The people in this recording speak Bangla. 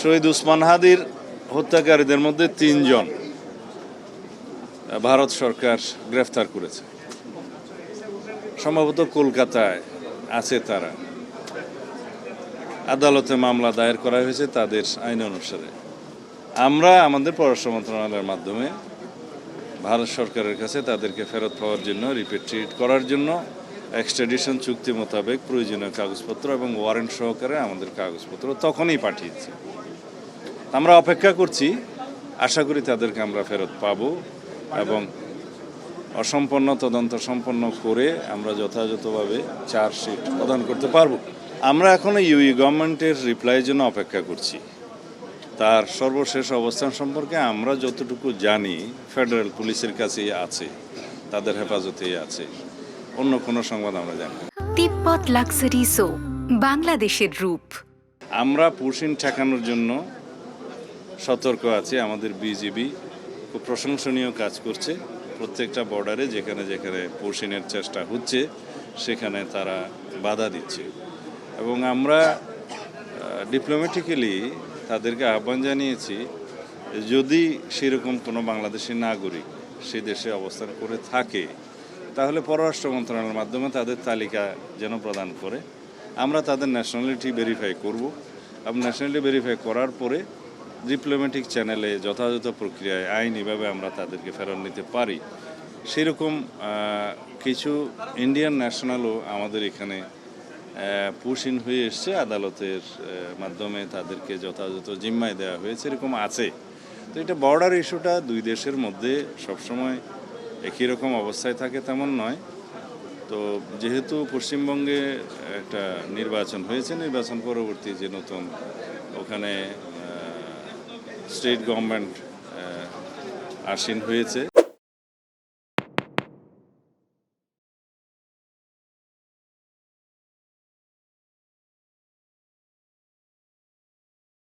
শহীদ উসমান হাদির হত্যাকারীদের মধ্যে ৩ জন ভারত সরকার গ্রেফতার করেছে। সম্ভবত কলকাতায় আছে তারা। আদালতে মামলা দায়ের করা হয়েছে তাদের আইন অনুসারে। আমরা আমাদের পররাষ্ট্র মন্ত্রণালয়ের মাধ্যমে ভারত সরকারের কাছে তাদেরকে ফেরত পাওয়ার জন্য, রিপেট্রিয়েট করার জন্য এক্সট্রাডিশন চুক্তি মোতাবেক প্রয়োজনীয় কাগজপত্র এবং ওয়ারেন্ট সহকারে আমাদের কাগজপত্র তখনই পাঠিয়েছি। আমরা অপেক্ষা করছি, আশা করি তাদেরকে আমরা ফেরত পাবো এবং অসম্পন্ন তদন্ত সম্পন্ন করে আমরা যথাযথভাবে চার্জশিট প্রদান করতে পারবো। আমরা এখনো ইউই গভর্নমেন্টের রিপ্লাইয়ের জন্য অপেক্ষা করছি। তার সর্বশেষ অবস্থান সম্পর্কে আমরা যতটুকু জানি ফেডারেল পুলিশের কাছেই আছে, তাদের হেফাজতেই আছে। অন্য কোনো সংবাদ আমরা জানি না। তিব্বত লাক্সারি সো বাংলাদেশের রূপ। আমরা পুশিন ঠেকানোর জন্য সতর্ক আছি। আমাদের বিজিবি খুব প্রশংসনীয় কাজ করছে। প্রত্যেকটা বর্ডারে যেখানে যেখানে পুশিনের চেষ্টা হচ্ছে সেখানে তারা বাধা দিচ্ছে এবং আমরা ডিপ্লোম্যাটিক্যালি তাদেরকে আহ্বান জানিয়েছি, যদি সেরকম কোনো বাংলাদেশি নাগরিক সে দেশে অবস্থান করে থাকে তাহলে পররাষ্ট্র মন্ত্রণালয়ের মাধ্যমে তাদের তালিকা যেন প্রদান করে। আমরা তাদের ন্যাশনালিটি ভেরিফাই করব এবং ন্যাশনালিটি ভেরিফাই করার পরে ডিপ্লোম্যাটিক চ্যানেলে যথাযথ প্রক্রিয়ায় আইনিভাবে আমরা তাদেরকে ফেরত নিতে পারি। সেরকম কিছু ইন্ডিয়ান ন্যাশনালও আমাদের এখানে পুশিন হয়ে এসছে, আদালতের মাধ্যমে তাদেরকে যথাযথ জিম্মায় দেওয়া হয়েছে, এরকম আছে। তো এটা বর্ডার ইস্যুটা দুই দেশের মধ্যে সবসময় একই রকম অবস্থায় থাকে তেমন নয়। তো যেহেতু পশ্চিমবঙ্গে একটা নির্বাচন হয়েছে, নির্বাচন পরবর্তী যে নতুন ওখানে স্টেট গভর্নমেন্ট আসীন হয়েছে,